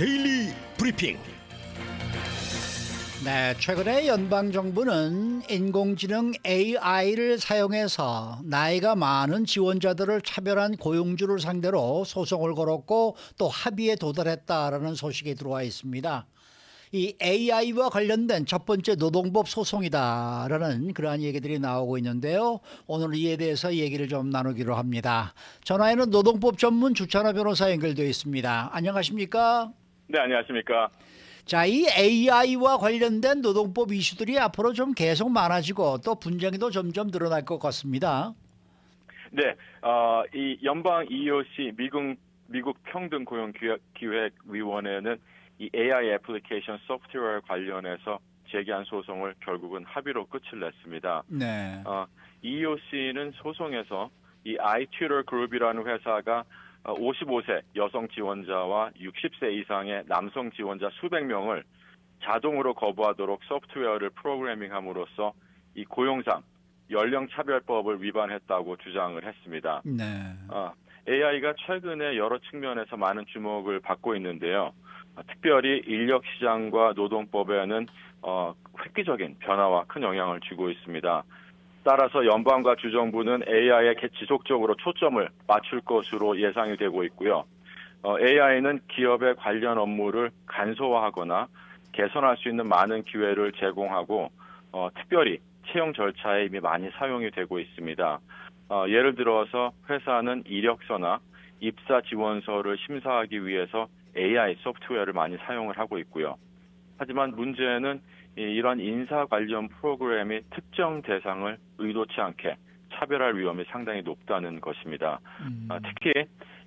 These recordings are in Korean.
데일리 브리핑. 네, 최근에 연방정부는 인공지능 AI를 사용해서 나이가 많은 지원자들을 차별한 고용주를 상대로 소송을 걸었고 또 합의에 도달했다라는 소식이 들어와 있습니다. 이 AI와 관련된 첫 번째 노동법 소송이다라는 그러한 얘기들이 나오고 있는데요. 오늘 이에 대해서 얘기를 좀 나누기로 합니다. 전화에는 노동법 전문 주찬호 변호사 연결되어 있습니다. 안녕하십니까? 네, 안녕하십니까. 자, 이 AI와 관련된 노동법 이슈들이 앞으로 좀 계속 많아지고 또 분쟁도 점점 늘어날 것 같습니다. 네, 이 연방 EEOC 미국 평등고용기획위원회는 이 AI 애플리케이션 소프트웨어 관련해서 제기한 소송을 결국은 합의로 끝을 냈습니다. 네. EEOC는 소송에서 이 iTutor 그룹이라는 회사가 55세 여성 지원자와 60세 이상의 남성 지원자 수백 명을 자동으로 거부하도록 소프트웨어를 프로그래밍함으로써 이 고용상 연령차별법을 위반했다고 주장을 했습니다. 네. AI가 최근에 여러 측면에서 많은 주목을 받고 있는데요. 특별히 인력시장과 노동법에는 획기적인 변화와 큰 영향을 주고 있습니다. 따라서 연방과 주정부는 AI에 지속적으로 초점을 맞출 것으로 예상이 되고 있고요. AI는 기업의 관련 업무를 간소화하거나 개선할 수 있는 많은 기회를 제공하고 특별히 채용 절차에 이미 많이 사용이 되고 있습니다. 예를 들어서 회사는 이력서나 입사 지원서를 심사하기 위해서 AI 소프트웨어를 많이 사용을 하고 있고요. 하지만 문제는 이런 인사 관련 프로그램이 특정 대상을 의도치 않게 차별할 위험이 상당히 높다는 것입니다. 특히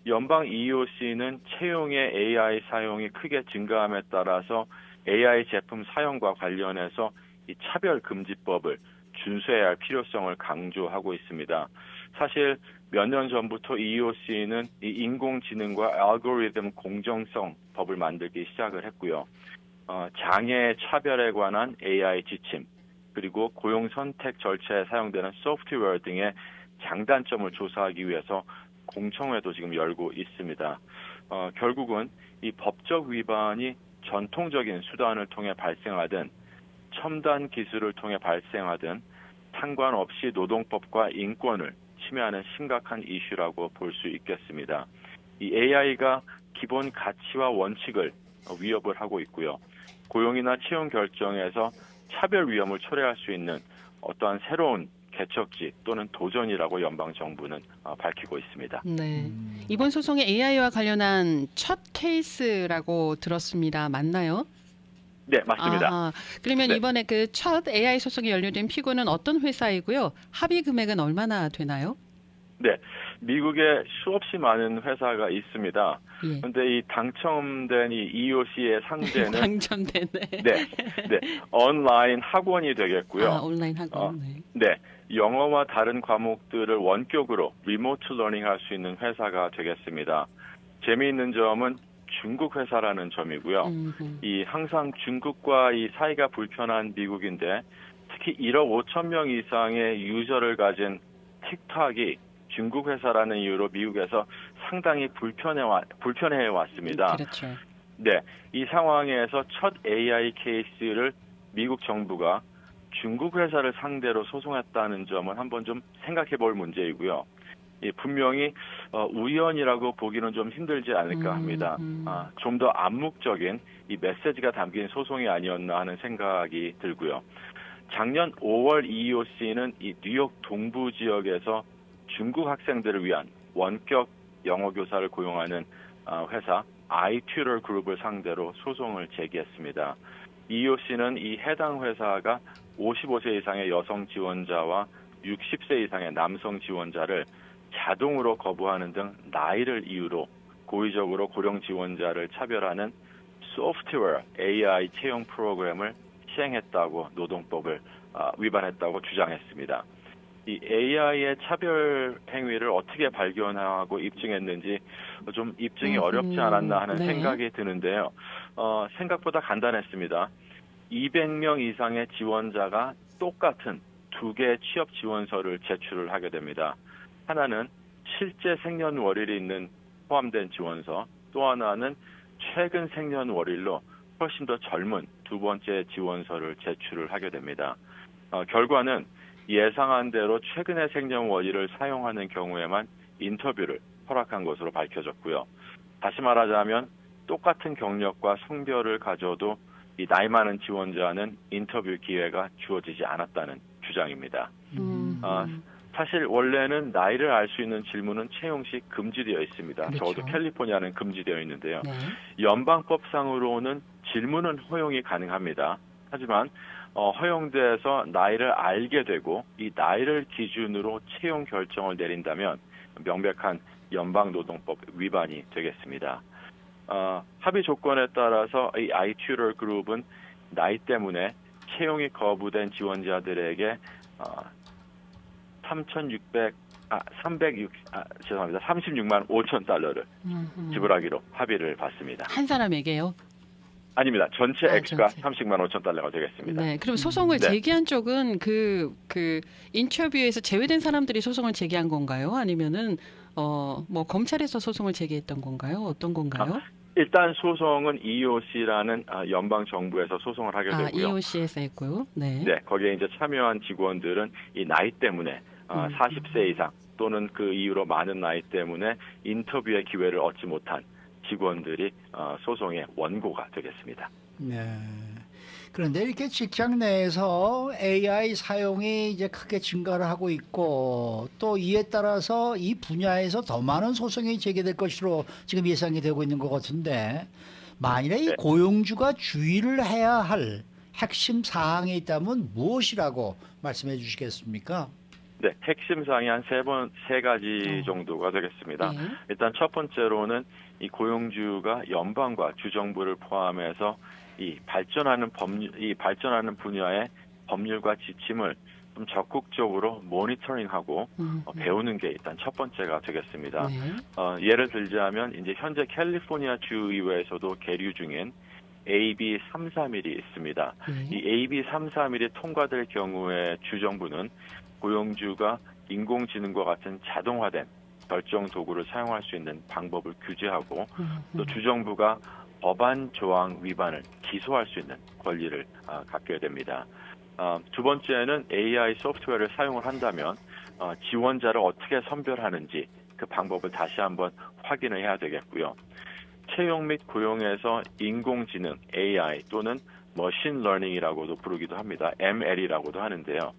연방 EEOC는 채용의 AI 사용이 크게 증가함에 따라서 AI 제품 사용과 관련해서 이 차별금지법을 준수해야 할 필요성을 강조하고 있습니다. 사실 몇 년 전부터 EEOC는 이 인공지능과 알고리즘 공정성 법을 만들기 시작을 했고요. 장애 차별에 관한 AI 지침, 그리고 고용 선택 절차에 사용되는 소프트웨어 등의 장단점을 조사하기 위해서 공청회도 지금 열고 있습니다. 결국은 이 법적 위반이 전통적인 수단을 통해 발생하든 첨단 기술을 통해 발생하든 상관없이 노동법과 인권을 침해하는 심각한 이슈라고 볼 수 있겠습니다. 이 AI가 기본 가치와 원칙을 위협을 하고 있고요. 고용이나 채용 결정에서 차별 위험을 초래할 수 있는 어떠한 새로운 개척지 또는 도전이라고 연방 정부는 밝히고 있습니다. 네. 이번 소송의 AI와 관련한 첫 케이스라고 들었습니다. 맞나요? 네, 맞습니다. 아하, 그러면 네. 이번에 그 첫 AI 소송이 연루된 피고는 어떤 회사이고요? 합의 금액은 얼마나 되나요? 네, 미국에 수없이 많은 회사가 있습니다. 예. 그런데 이 당첨된 이 EEOC의 상대는 당첨되네. 네, 온라인 학원이 되겠고요. 온라인 학원. 네. 네, 영어와 다른 과목들을 원격으로 리모트 러닝할 수 있는 회사가 되겠습니다. 재미있는 점은 중국 회사라는 점이고요. 이 항상 중국과 이 사이가 불편한 미국인데 특히 1억 5천 명 이상의 유저를 가진 틱톡이 중국 회사라는 이유로 미국에서 상당히 불편해 왔습니다. 그렇죠. 네, 이 상황에서 첫 AI 케이스를 미국 정부가 중국 회사를 상대로 소송했다는 점은 한번 좀 생각해 볼 문제이고요. 분명히 우연이라고 보기는 좀 힘들지 않을까 합니다. 좀 더 암묵적인 이 메시지가 담긴 소송이 아니었나 하는 생각이 들고요. 작년 5월 EEOC는 이 뉴욕 동부 지역에서 중국 학생들을 위한 원격 영어 교사를 고용하는 회사 iTutor 그룹을 상대로 소송을 제기했습니다. EEOC는 이 해당 회사가 55세 이상의 여성 지원자와 60세 이상의 남성 지원자를 자동으로 거부하는 등 나이를 이유로 고의적으로 고령 지원자를 차별하는 소프트웨어 AI 채용 프로그램을 시행했다고 노동법을 위반했다고 주장했습니다. 이 AI의 차별 행위를 어떻게 발견하고 입증했는지 좀 입증이 어렵지 않았나 하는 네. 생각이 드는데요. 생각보다 간단했습니다. 200명 이상의 지원자가 똑같은 두 개의 취업 지원서를 제출을 하게 됩니다. 하나는 실제 생년월일이 있는 포함된 지원서, 또 하나는 최근 생년월일로 훨씬 더 젊은 두 번째 지원서를 제출을 하게 됩니다. 결과는 예상한 대로 최근의 생년월일을 사용하는 경우에만 인터뷰를 허락한 것으로 밝혀졌고요. 다시 말하자면 똑같은 경력과 성별을 가져도 이 나이 많은 지원자는 인터뷰 기회가 주어지지 않았다는 주장입니다. 사실 원래는 나이를 알 수 있는 질문은 채용 시 금지되어 있습니다. 그렇죠. 적어도 캘리포니아는 금지되어 있는데요. 네. 연방법상으로는 질문은 허용이 가능합니다. 하지만 허용돼서 나이를 알게 되고 이 나이를 기준으로 채용 결정을 내린다면 명백한 연방노동법 위반이 되겠습니다. 합의 조건에 따라서 이 iTutor 그룹은 나이 때문에 채용이 거부된 지원자들에게 36만 5천 달러를 지불하기로 합의를 봤습니다. 한 사람에게요? 아닙니다. 전체 액수가 전체. 30만 5천 달러가 되겠습니다. 네. 그럼 소송을 네. 제기한 쪽은 그 인터뷰에서 제외된 사람들이 소송을 제기한 건가요? 아니면은 뭐 검찰에서 소송을 제기했던 건가요? 어떤 건가요? 일단 소송은 EEOC라는 연방 정부에서 소송을 하게 되고요. EOC에서 했고요. 네. 네, 거기에 이제 참여한 직원들은 이 나이 때문에 40세 이상 또는 그 이후로 많은 나이 때문에 인터뷰의 기회를 얻지 못한 직원들이 소송의 원고가 되겠습니다. 네. 그런데 이렇게 직장 내에서 AI 사용이 이제 크게 증가를 하고 있고 또 이에 따라서 이 분야에서 더 많은 소송이 제기될 것으로 지금 예상이 되고 있는 것 같은데 만일에 이 네. 고용주가 주의를 해야 할 핵심 사항이 있다면 무엇이라고 말씀해 주시겠습니까? 네, 핵심 사항이 한 세 가지 정도가 되겠습니다. 네. 일단 첫 번째로는 이 고용주가 연방과 주정부를 포함해서 이 발전하는 분야의 법률과 지침을 좀 적극적으로 모니터링하고 배우는 게 일단 첫 번째가 되겠습니다. 네. 예를 들자면 이제 현재 캘리포니아 주의회에서도 계류 중인 AB 331이 있습니다. 네. 이 AB 331이 통과될 경우에 주정부는 고용주가 인공지능과 같은 자동화된 결정 도구를 사용할 수 있는 방법을 규제하고 또 주정부가 법안 조항 위반을 기소할 수 있는 권리를 갖게 됩니다. 두 번째는 AI 소프트웨어를 사용을 한다면 지원자를 어떻게 선별하는지 그 방법을 다시 한번 확인을 해야 되겠고요. 채용 및 고용에서 인공지능 AI 또는 머신 러닝이라고도 부르기도 합니다. ML이라고도 하는데요.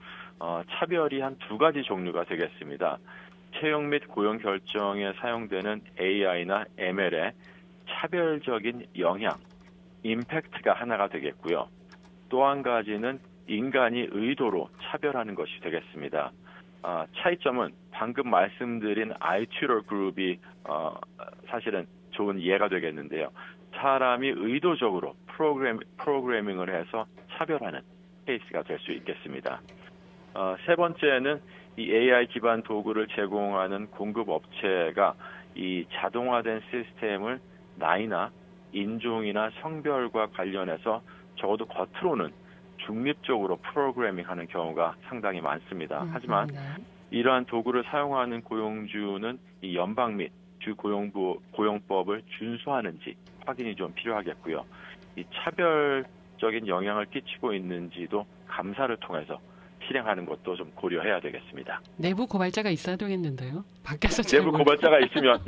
차별이 한 두 가지 종류가 되겠습니다. 채용 및 고용 결정에 사용되는 AI나 ML의 차별적인 영향, 임팩트가 하나가 되겠고요. 또 한 가지는 인간이 의도로 차별하는 것이 되겠습니다. 차이점은 방금 말씀드린 iTutor 그룹이 사실은 좋은 예가 되겠는데요. 사람이 의도적으로 프로그래밍을 해서 차별하는 케이스가 될 수 있겠습니다. 세 번째는 이 AI 기반 도구를 제공하는 공급 업체가 이 자동화된 시스템을 나이나 인종이나 성별과 관련해서 적어도 겉으로는 중립적으로 프로그래밍하는 경우가 상당히 많습니다. 하지만 이러한 도구를 사용하는 고용주는 이 연방 및 주 고용법을 준수하는지 확인이 좀 필요하겠고요. 이 차별적인 영향을 끼치고 있는지도 감사를 통해서 실행하는 것도 좀 고려해야 되겠습니다. 내부 고발자가 있어야 되겠는데요. 밖에서 내부 고발자가 있으면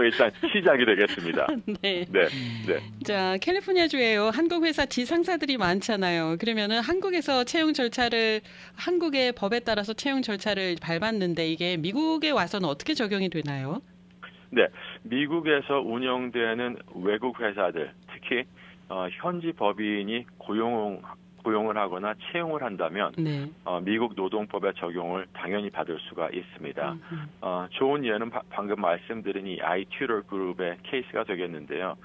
일단 시작이 되겠습니다. 네. 네. 자, 캘리포니아주에요. 한국 회사 지상사들이 많잖아요. 그러면은 한국에서 한국의 법에 따라서 채용 절차를 밟았는데 이게 미국에 와서는 어떻게 적용이 되나요? 네. 미국에서 운영되는 외국 회사들, 특히 현지 법인이 고용을 하거나 채용을 한다면 네. 미국 노동법의 적용을 당연히 받을 수가 있습니다. 좋은 예는 방금 말씀드린 이 iTutor 그룹의 케이스가 되겠는데요.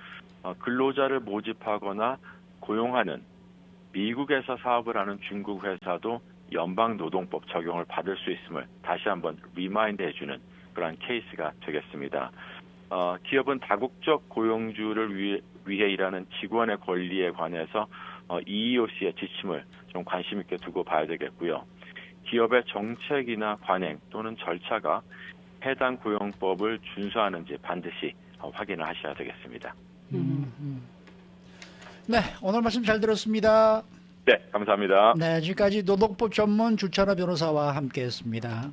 근로자를 모집하거나 고용하는 미국에서 사업을 하는 중국 회사도 연방 노동법 적용을 받을 수 있음을 다시 한번 리마인드 해주는 그런 케이스가 되겠습니다. 기업은 다국적 고용주를 위해 일하는 직원의 권리에 관해서 EEOC의 지침을 좀 관심 있게 두고 봐야 되겠고요. 기업의 정책이나 관행 또는 절차가 해당 고용법을 준수하는지 반드시 확인을 하셔야 되겠습니다. 네, 오늘 말씀 잘 들었습니다. 네, 감사합니다. 네, 지금까지 노동법 전문 주찬호 변호사와 함께했습니다.